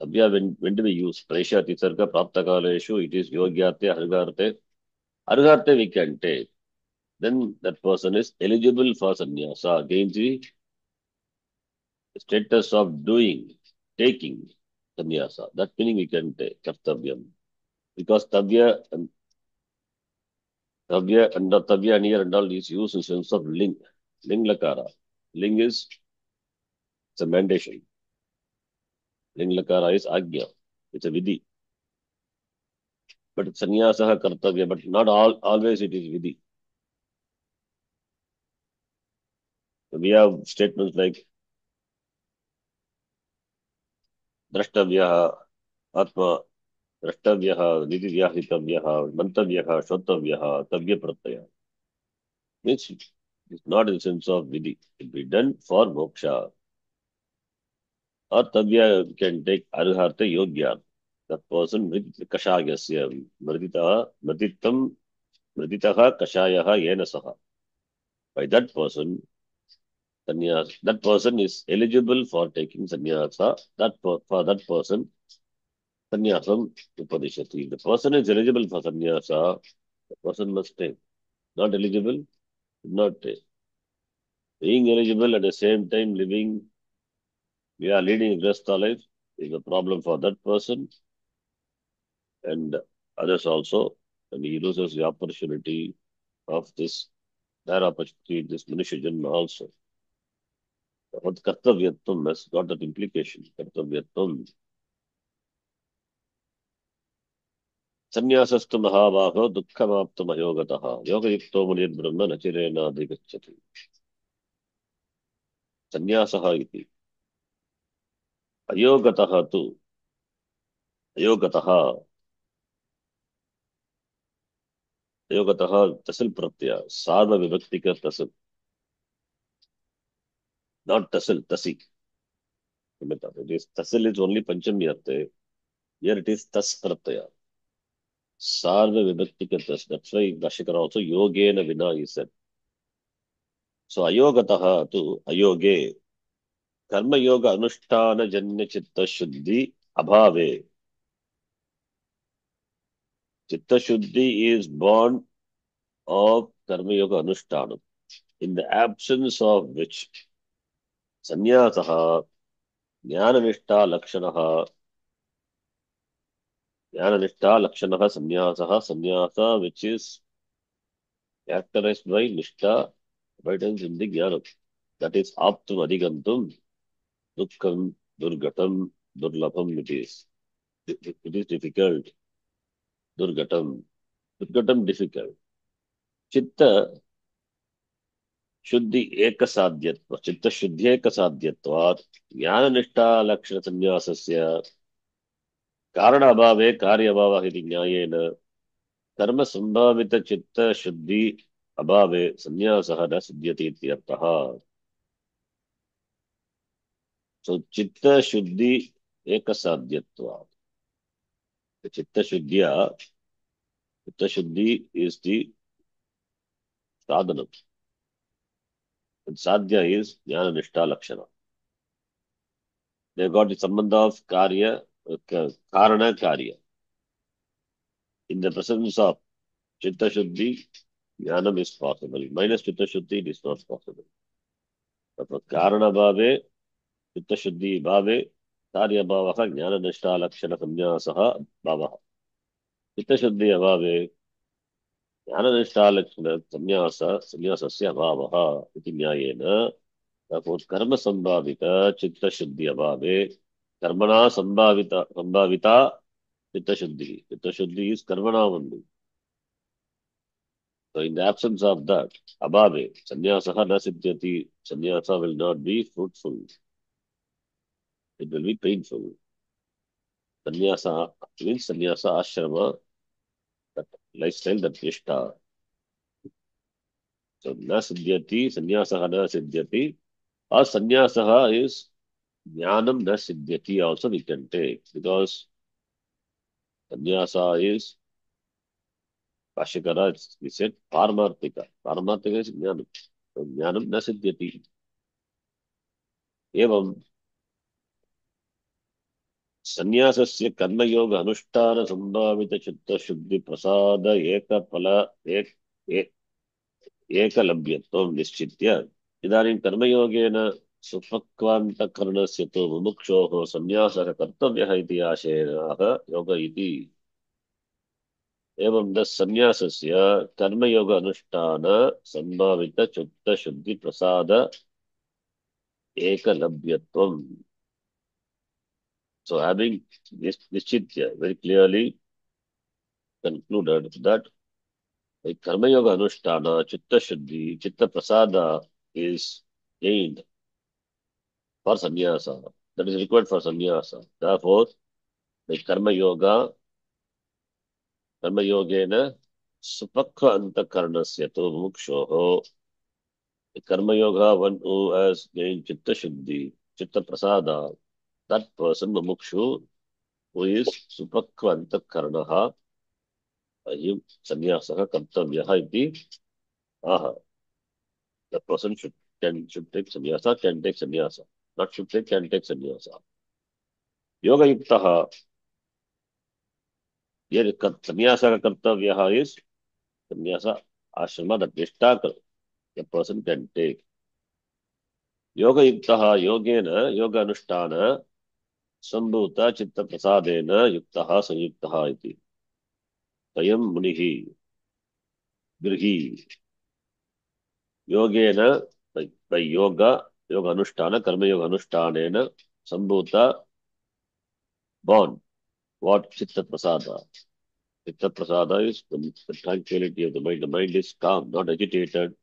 Tavya, when do we use? Presha, tisarga, praptakaleshu, it is yogyate, argarte. Argarte we can take. Then that person is eligible for sannyasa, gains the status of doing, taking sannyasa. That meaning we can take kartavyam. Because tavya and here and all is used in sense of ling. Ling lakara. Ling is it's a mandation. Ling lakara is agya. It's a vidhi. But it's sannyasa kartavya, but not always it is vidhi. We have statements like drashtavyaha, atma, drashtavyaha, nididhyahitavyaha, mantavyaha, shotavyaha, tavya pratyaya. Means it's not in the sense of vidhi. It be done for moksha. Or tavya can take arharte yogya. That person with kashagasya, mriditaha kashayaha yena saha. By that person, sannyasa, that person is eligible for taking sannyasa. For that person, sannyasam upadishati. The person is eligible for sannyasa, the person must take. Not eligible, not take. Being eligible at the same time living, we are leading a grastha life is a problem for that person and others also. And he loses the opportunity of this, their opportunity, this Manushya Janma also. What kartavyatvam has got that implication. Kartavyatvam. Sannyasastu mahabhago dukkhamaptam ayogataha. Yogayukto munir brahma nachirena adhigacchati. Sannyasaha iti. Ayogataha tu. Ayogataha. Ayogataha tasil pratyaya. Sarva vibhaktika tasil. Not tasil, tasi. It is tasil is only panchami arthe. Here it is tas pratyaya. Sarva vibhaktika tas. That's why Bhashyakara also yogena vina he said. So ayogataha tu ayoge. कर्मयोग अनुष्ठान जन्य चित्त शुद्धि अभावे. Chitta Shuddhi is born of Karma Yoga Anushthanam, in the absence of which Sannyasah, Jnananishta Lakshanaha, Sannyasa, which is characterized by Nishta, abidance in the Jnanam. That is Aptum Adhigantum, Dukkham, Durgatam, Durlabham it is. It is difficult. Durgatam. Durgatam difficult. Chitta शुद्धि एक साध्यत्व चित्त शुद्धि एक साध्यत्वात् ज्ञान निष्ठा लक्षण संन्यासस्य कारण अभावे कार्य अभावः इति न्यायेन कर्म संभावित चित्त शुद्धि अभावे संन्यासः न सिद्ध्यति इत्यर्थः. सो चित्त शुद्धि एक साध्यत्वात् चित्त शुद्धि is the sadhanam. Sadhya is jnana nishtha lakshana. They got the sambandha of karya, karana karya. In the presence of chitta shuddhi, jnanam is possible. Minus chitta shuddhi, it is not possible. But for karana bhave, chitta shuddhi bhave, karya bhavaha jnana nishtha lakshana samnyasaha bhavaha. Chitta shuddhi abhave, jnana nishtha lakshana samnyasasya bhavaha iti nyayena. Therefore, karma sambhavita chitta shuddhi abhave, karmana sambhavita chitta shuddhi. Chitta shuddhi is karmana only. So in the absence of that, abhave, sannyasaha na siddhyati, sannyasa will not be fruitful. It will be painful. Sannyasa means sannyasa ashrama, that lifestyle, that nishta. So na siddhyati, sannyasaha na siddhyati, or sannyasaha is jnanam na siddhyati also we can take, because sannyasa is Bhashyakara, we said Paramarthika. Paramarthika is Jnanam. So Jnanam na siddhyati. Evam Sannyasasya Karma Yoga Anushtana Sambhavita Chitta Shuddhi Prasada Eka Phala Eka Labhyatvam Nischitya. Idanim Karma Yogena Supakvanta Karnasya to Mumukshoho Sannyasaka Kartavyaha iti Ashena Yoga iti. एवं the संन्यासस्य कर्मयोग अनुष्ठान संभावित चित्त शुद्धि प्रसाद एकलभ्यत्वम्. So having this nischitya very clearly concluded that the karma yoga anushtana chitta shuddhi chitta prasada is gained for sannyasa, that is required for sannyasa. Therefore the karma yogena supakha antakarnasya to mukshoho. The karma yoga, one who has gained chitta shuddhi, chitta prasada, that person, mumukshu, who is supakha antakarnaha, him sannyasaha kartavyaha iti aha. The person should take sannyasa, can take sannyasa. Not should take, can take sannyasa. Yoga yuktaha, here sannyasa kartavyaha is sannyasa ashrama, that nishta the person can take. Yoga yuktaha yogena yoga anushtana sambhuta chitta prasadena yuktaha sanyuktaha iti. Swayam munihi grihi yogena by yoga anushtana karma yoga anushthanena sambhuta born. What chitta prasada? Chitta prasada is the tranquility of the mind. The mind is calm, not agitated.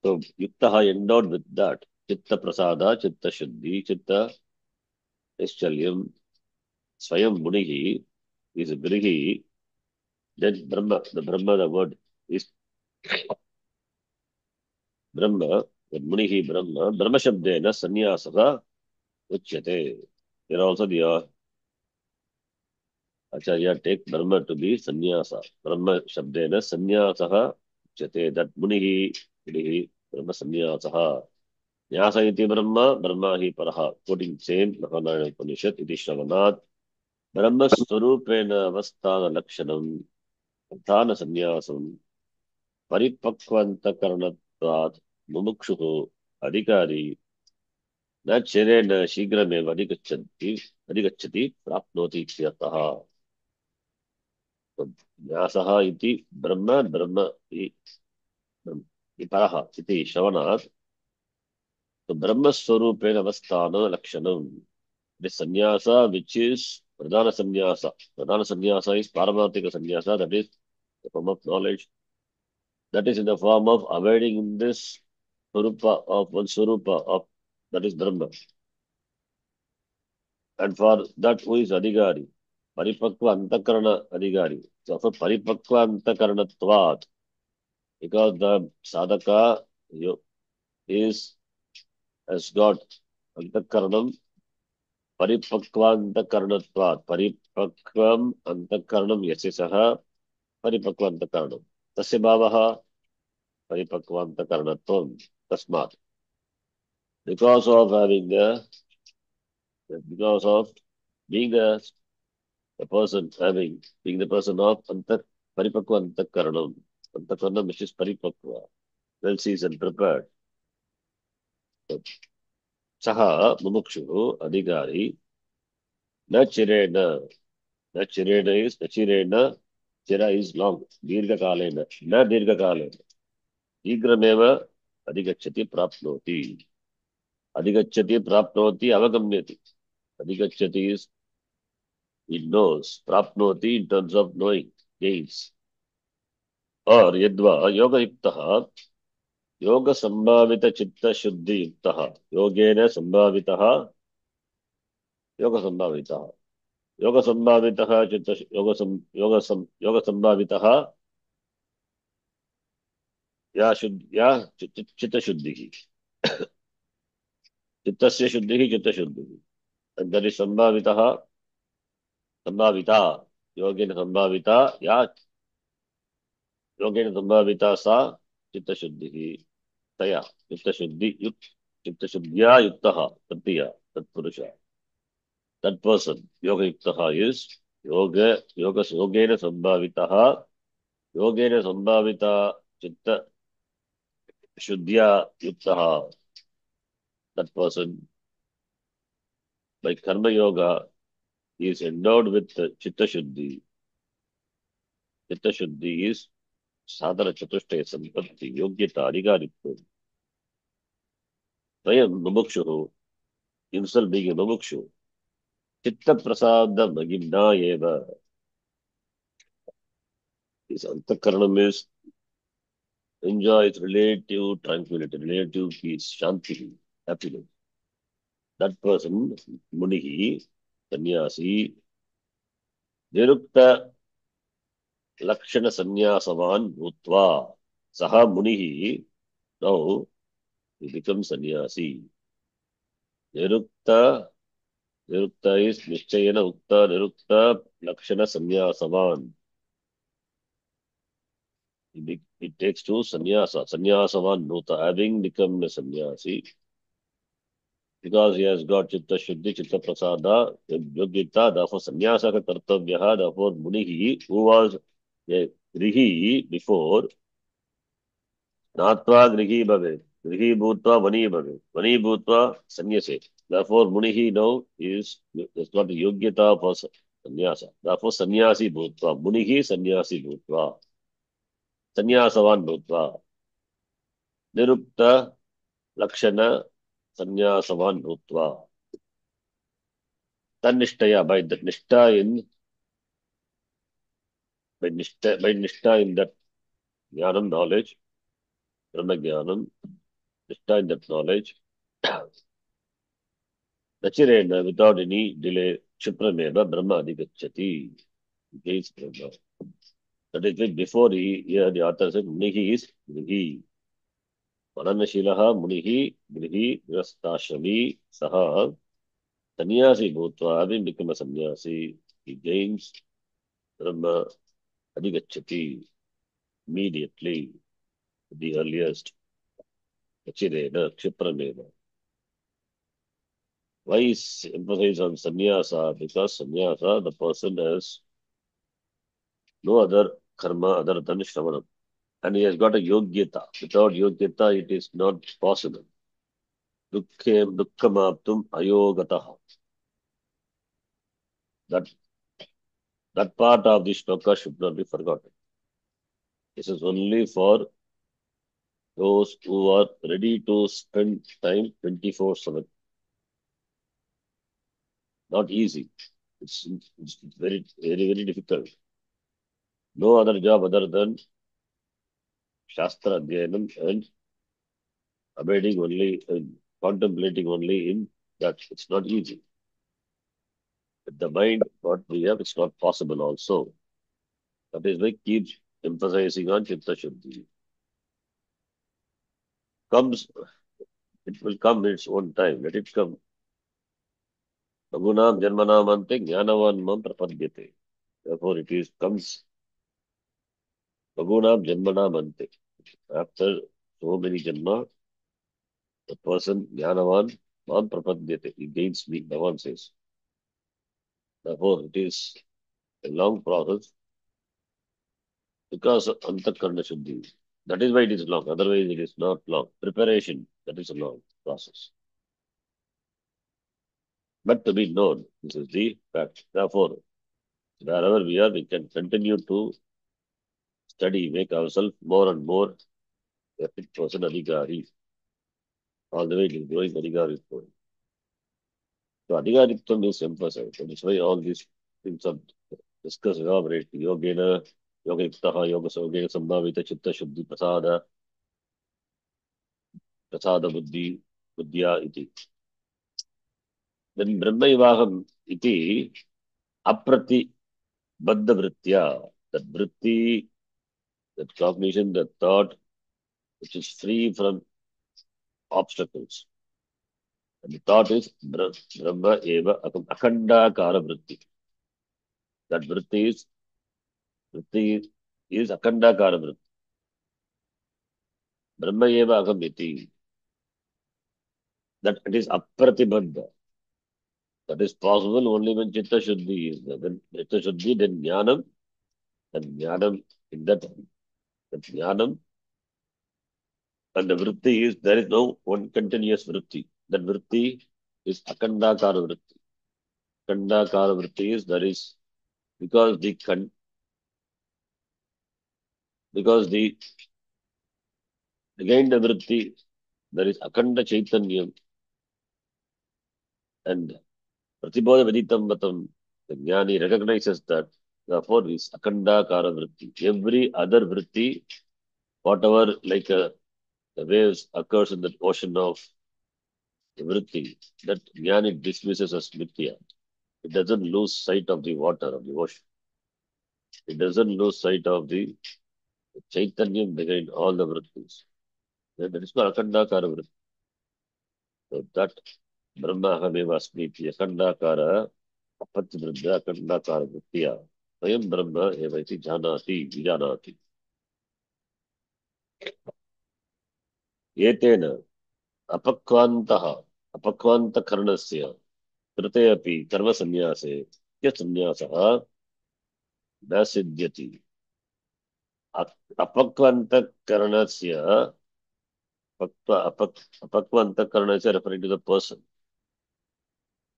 So yuktaha endowed with that. Chitta prasada, chitta shuddhi, chitta nischalyam, swayam munihi is brihi. Then Brahma, the word is Brahma, the munihi Brahma, Brahma shabdena sannyasaka uchyate. Here also the Acharya take Brahma to be sannyasa. Brahma shabdena sannyasaka uchyate. That munihi Brahma sannyasaha. न्यास इति ब्रह्म ब्रह्म हि परः coating same Mahanarayan उपनिषद इति श्रवणात् ब्रह्मस्वरूपेण अवस्थानलक्षणं प्रधान संन्यासं परिपक्वान्तकरणत्वात् मुमुक्षुः अधिकारी न चिरेण शीघ्रमेव अधिगच्छति प्राप्नोति इत्यर्थः। तो न्यासः इति ब्रह्म ब्रह्म परः इति श्रवणात् तो ब्रह्मस्वरूपेण अवस्थान लक्षणं the sannyasa which is pradhana sannyasa. Pradhana sannyasa is paramarthika sannyasa, that is the form of knowledge. That is in the form of avoiding in this swarupa of one swarupa of that is Brahma. And for that who is adhikari, paripakva antakarana adhikari. So for paripakva antakaranatvat, because the sadhaka is has got antakaranam परिपक्वान्तकरणत्वात् परिपक्वम् अन्तःकरणं यस्य सः परिपक्वान्तकरणं तस्य भावः परिपक्वान्तकरणत्वं तस्मात् because of having because of being the person having being the person of paripakva antakaranam which is paripakva well seasoned prepared सः मुमुक्षुः अधिकारी न चिरेण न चिरेण is न चिरेण चिरा is long दीर्घकालेन न दीर्घकालेन शीघ्रमेव अधिगच्छति प्राप्नोति अधिगच्छति प्राप्नोति अवगम्यति अधिगच्छति is it knows प्राप्नोति in terms of knowing gains और यद्वा योगयुक्तः योग संभावित चित्त शुद्धि युक्तः योगेन संभावितः योग संभावितः योग संभावितः चित्त योग संभावितः या चित्त शुद्धिः चित्तस्य शुद्धिः चित्त शुद्धिः तर्हि संभावितः संभाविता योगेन संभाविता या योगेन संभाविता सा चित्त शुद्धिः तया चित्तशुद्ध्या युक्तः तत्या तत्पुरुषः that person योगयुक्तः is योगेन संभाविता चित्त शुद्ध्या युक्तः that person by karma yoga is endowed with chitta shuddhi is sadhana chatushtaya sampatti yogyata adhikaritvam स्वयं मुमुक्षुः himself being a mumukshu chitta prasada magimna eva his antakaranam is enjoys relative tranquility, relative peace, shanti, happiness. That person, munihi, sannyasi, nirukta lakshana sannyasavan bhutva. Saha munihi, now he becomes sannyasi. Nirukta is nischayana ukta nirukta lakshana sannyasavan. It takes to sannyasa, sannyasavan bhuta, having become a sannyasi. Because he has got chitta shuddhi, chitta prasada, yogyata, therefore sannyasa ka kartavyaha, therefore munihi, who was a grihi before, natva grihi bhave, grihi bhutva vani bhave, vani bhutva sannyase. Therefore munihi now has got the yogyata for sannyasa. Therefore sannyasi bhutva, munihi sannyasi bhutva, sannyasavan bhutva, nirukta lakshana sannyasavan bhutva. Tannishtaya, by the nishta by nishta in that jnanam knowledge, brahma jnanam, nishta in that knowledge, nachirena without any delay, Shuprameva Brahma Adhigacchati. He is Brahma. That is why before here the author said Munihi is Grihi. Mananashilaha Munihi Grihi Grastashrami Saha Sannyasi Bhutva, having become a sannyasi, he gains Brahma Adhigacchati immediately, the earliest. Achirena, Kshipralena. Why is emphasis on sannyasa? Because sannyasa, the person has no other karma other than Shravanam. And he has got a yogyata. Without yogyata, it is not possible. Dukkhamaptum ayogataha. That that part of the shloka should not be forgotten. This is only for those who are ready to spend time 24/7. Not easy. It's very, very, very difficult. No other job other than Shastra Adhyanam and abiding only and contemplating only in that. It's not easy. With the mind, what we have, it's not possible also. That is why keeps emphasizing on Chitta Shuddhi. Comes, it will come in its own time. Let it come. Bhagunam Janmanamante Jnanavan Mam Prapadyate. Therefore, it is comes Bhagunam Janmanamante. After so many Janma, the person Jnanavan Mam Prapadyate. He gains me, Bhavan says. Therefore, it is a long process because of Antakarna Shuddhi. That is why it is long. Otherwise, it is not long. Preparation, that is a long process. But to be known, this is the fact. Therefore, wherever we are, we can continue to study, make ourselves more and more a fit person, Adhikari. All the way it is growing, Adhikari is growing. So Adhikaritvam is emphasized. That is why all these things are discussed elaborately. Yogena, Yoga Yuktaha, Yoga Sogena, Sambhavita, Chitta Shuddhi, Prasada Buddhi, Buddhya iti. Then Brahmaivaham iti aprati baddha vrittya. That vritti, that cognition, that thought, which is free from obstacles. And the thought is Brahma eva akhandakara vritti. That vritti is akhandakara vritti. Brahma eva akam iti. That it is apratibandha. That is possible only when Chitta Shuddhi is there. When Chitta Shuddhi, then Jnanam, and Jnanam, in that Jnanam, and the vritti is, there is no one continuous vritti. That vritti is akhandakara vritti. Akhandakara vritti is, there is, because again the vritti, there is akhanda chaitanyam, and pratibodha viditam vatam, the jnani recognizes that, therefore is akhandakara vritti. Every other vritti, whatever like the waves occurs in the ocean of the vritti, that jnani dismisses as mithya. It doesn't lose sight of the water of the ocean. It doesn't lose sight of the chaitanyam behind all the vrittis. That is called akhandakara vritti. So that Brahma Ahameva Asmiti Akhandakara Apati Vriddha Akhandakara Vrittiya Swayam Brahma Evaiti Janati Vijanati. Etena Apakvantaha Apakvantakarnasya Krite api Karma Sannyase Sanyasaha Nasidyati. Apakvantakarnasya Apakvantakarnasya referring to the person.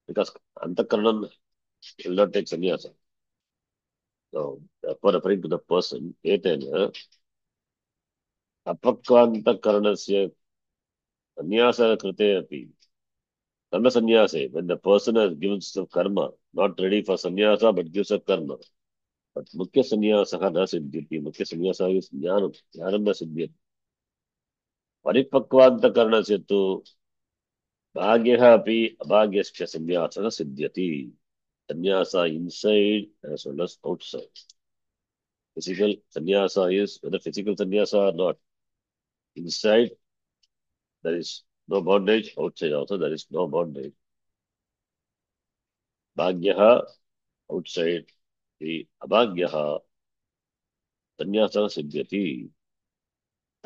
Because Antakaranam will not take sannyasa. So, therefore, referring to the person, etena apakvantakarnasya sannyasa krite api. Karma sannyase, when the person has given some karma, not ready for sannyasa, but gives up karma. But mukhya sannyasa na siddhyati. Mukhya sannyasa is jnanam. Jnanam na siddhyati. Paripakvantakarnasya tu bhagyaha api abhagyasya sannyasa na siddhyati. Sannyasa inside as well as outside. Physical sannyasa is whether physical sannyasa or not. Inside, there is no bondage. Outside also, there is no bondage. Bhagyaha, outside, the abhagyaha, sannyasa siddhyati.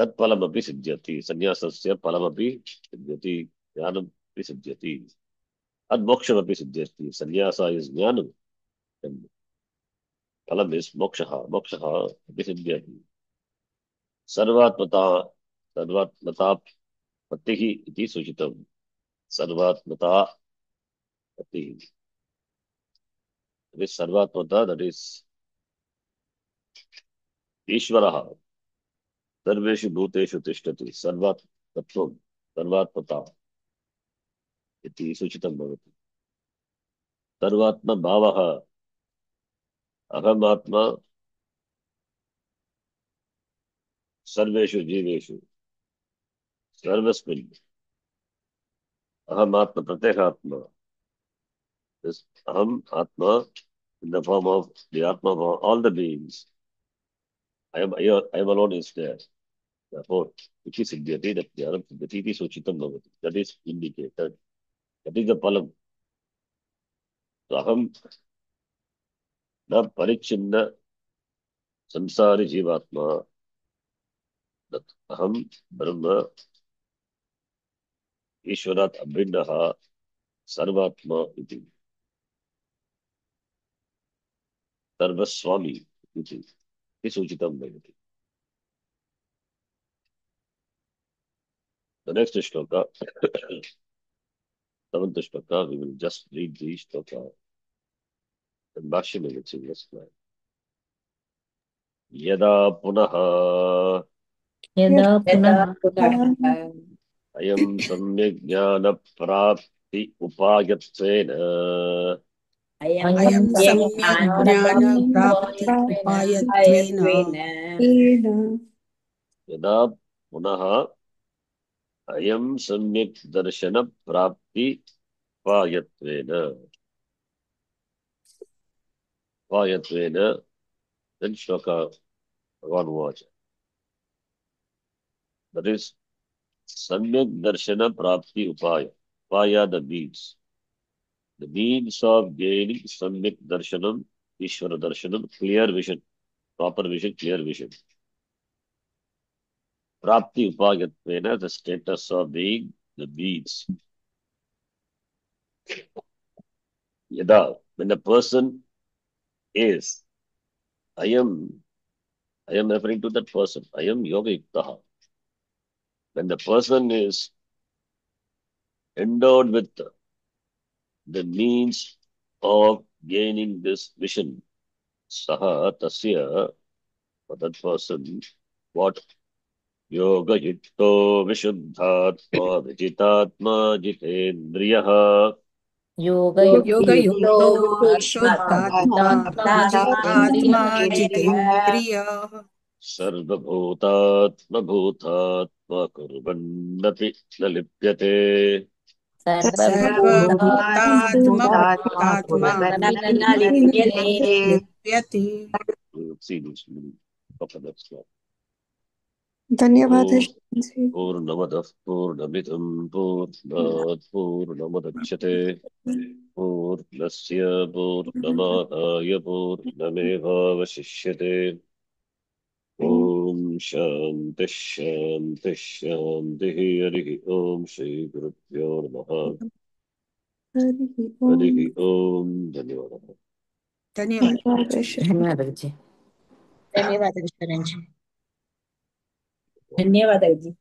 तत्फलमपि सिद्ध्यति सन्यासस्य फलमपि सिद्ध्यति ज्ञानमपि सिद्ध्यति मोक्षमपि सिद्ध्यति सन्यास is ज्ञानम and फलम is मोक्षः अपि सिद्ध्यति सर्वात्मता सर्वात्मता पत्तिः इति सूचितम् सर्वात्मता पत्तिः सर्वात्मता that is ईश्वरः सर्वेषु भूतेषु तिष्ठति सर्वात्मत्वं सर्वात्मता इति सूचितं भवति सर्वात्मभावः अहमात्मा सर्वेषु जीवेषु सर्वस्मिन् अहमात्मा प्रत्येगात्मा अहम आत्मा in the form of the atma of all the beings I am alone is there. Therefore, which is siddhyati, that jnanam siddhyati iti suchitam bhavati. That is indicated. That is the palam. So, aham na parichinna samsari jivatma. That aham brahma ishwarat abhinnaha sarvatma iti. Sarvaswami iti. Suchitam bhavati. The next shloka, seventh shloka, we will just read the shloka. And Bhashya will see this line. Yada punaha यदा पुनः ayam samyak jnana prapti upayatvena अयं सम्यक् ज्ञान प्राप्ति उपायत्वेन यदा पुनः ayam samyak darshana prapti upayatvena then shloka one watch. That is samyak darshana prapti upaya the means of gaining samyak darshanam ishvara darshanam clear vision proper vision clear vision prapti upayatvena the status of being the means yada when a person is I am referring to that person I am yoga yuktaha. When the person is endowed with the means of gaining this vision, saha tasya, for that person, what? Yoga yukto vishuddhatma vijitatma jitendriyaha. योगयुक्तो विशुद्धात्मा विजितात्मा जितेन्द्रियः सर्वभूतात्मा भूतात्मा कुर्वन्नपि न लिप्यते सर्वभूतात्मा भूतात्मा लिप्यते. We will see this of the next one. धन्यवाद पूर्णमदः पूर्णमिदं पूर्णात् पूर्णमुदच्यते पूर्णस्य पूर्णमादाय पूर्णमेवावशिष्यते ॐ शान्तिः शान्तिः शान्तिः हरिः ॐ श्रीगुरुभ्यो नमः हरिः ॐ धन्यवादः धन्यवादः जी ధన్యవాదాలు శరణ్ జీ. ధన్యవాదాలు जी